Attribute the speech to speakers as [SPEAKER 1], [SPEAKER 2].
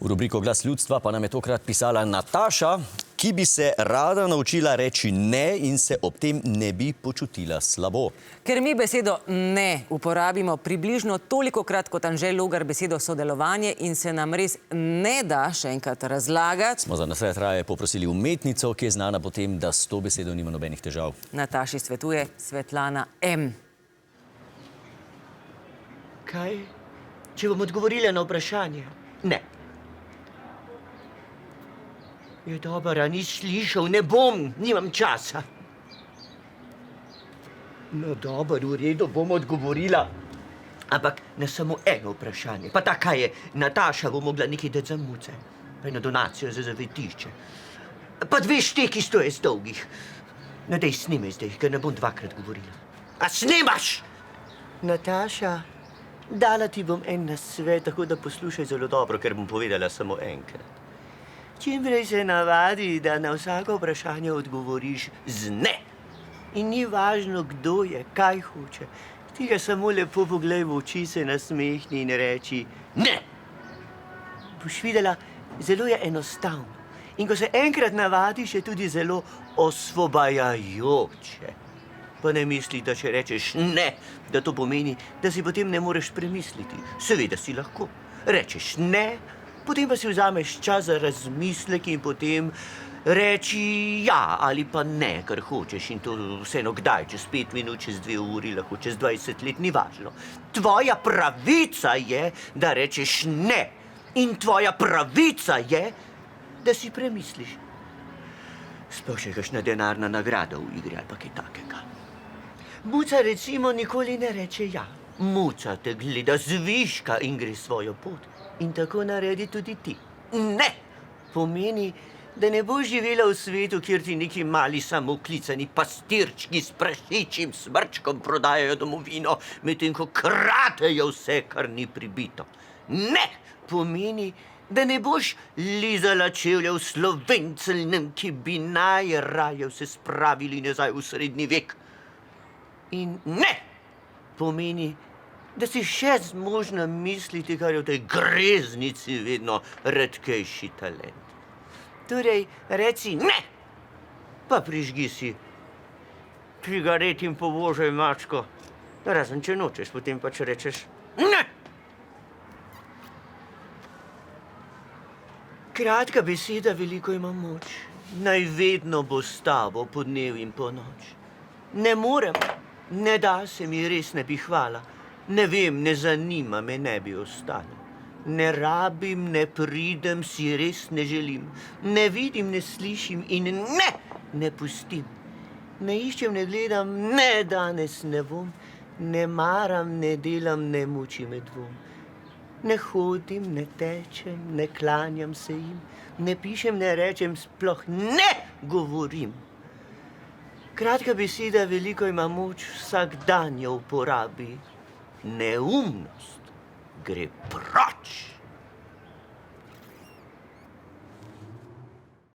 [SPEAKER 1] V rubriko Glas ljudstva pa nam je tokrat pisala Nataša, ki bi se rada naučila reči ne in se ob tem ne bi počutila slabo.
[SPEAKER 2] Ker mi besedo ne uporabimo približno tolikokrat kot Anže Logar besedo sodelovanje in se nam res ne da še enkrat razlagati,
[SPEAKER 1] Smo za nasvet raje poprosili umetnico, ki je znana po tem, da s to besedo nima nobenih težav.
[SPEAKER 2] Nataši svetuje Svetlana M.
[SPEAKER 3] Kaj? Če bom odgovorila na vprašanje? Ne. Je dobro, a ni slišal, ne bom, nimam časa. No dobro, v redu, bom odgovorila. Ampak na samo eno vprašanje. Pa ta, kaj je, Nataša bo mogla nekaj dati za muce. Pa eno donacijo za zavetišče. Pa 2 šteki 100 dolgih. No, dej, snimaj zdaj, ker ne bom 2-krat govorila. A snimaš? Nataša, dala ti bom en nasvet, tako da poslušaj zelo dobro, ker bom povedala samo enkrat. Čim prej se navadi, da na vsako vprašanje odgovoriš z ne. In ni važno, kdo je, kaj hoče. Ti ga samo lepo poglej v oči, se nasmehni in reči ne. Boš videla, zelo je enostavno. In ko se enkrat navadiš, je tudi zelo osvobajajoče. Pa ne misli, da če rečeš ne, da to pomeni, da si potem ne moreš premisliti. Seveda si lahko. Rečeš ne, potem pa si vzameš čas za razmislek in potem reči ja ali pa ne, kar hočeš. In to vseeno kdaj, čez 5 minut, čez 2 uri, lahko čez 20 let, ni važno. Tvoja pravica je, da rečeš ne. In tvoja pravica je, da si premisliš. Sploh še kakšna denarna nagrada v igri ali pa kaj takega. Muca recimo nikoli ne reče ja. Muca te gleda zviška in gre svojo pot. In tako naredi tudi ti. Ne! Pomeni, da ne boš živela v svetu, kjer ti neki mali samooklicani pastirčki s prašičjim smrčkom prodajajo domovino, medtem ko kratejo vse, kar ni pribito. Ne! Pomeni, da ne boš lizala čevlja v Slovencelnem, ki bi najraje vse spravili nazaj v srednji vek. In ne! Pomeni, da si še zmožna misliti, kar je v tej greznici vedno redkejši talent. Torej, reci ne, pa prižgi si cigaret in povožaj mačko. Razen, če nočeš, potem pač rečeš ne. Kratka beseda veliko ima moč. Naj vedno bo s tabo po dnev in po noč. Ne morem, ne da se mi, res ne bi hvala. Ne vem, ne zanima me, ne bi ostalo. Ne rabim, ne pridem, si res ne želim. Ne vidim, ne slišim in ne pustim. Ne iščem, ne gledam, ne danes ne bom. Ne maram, ne delam, ne muči me dvom. Ne hodim, ne tečem, ne klanjam se jim. Ne pišem, ne rečem, sploh ne govorim. Kratka beseda veliko ima moč, vsak dan jo uporabi. Neumnost gre proč.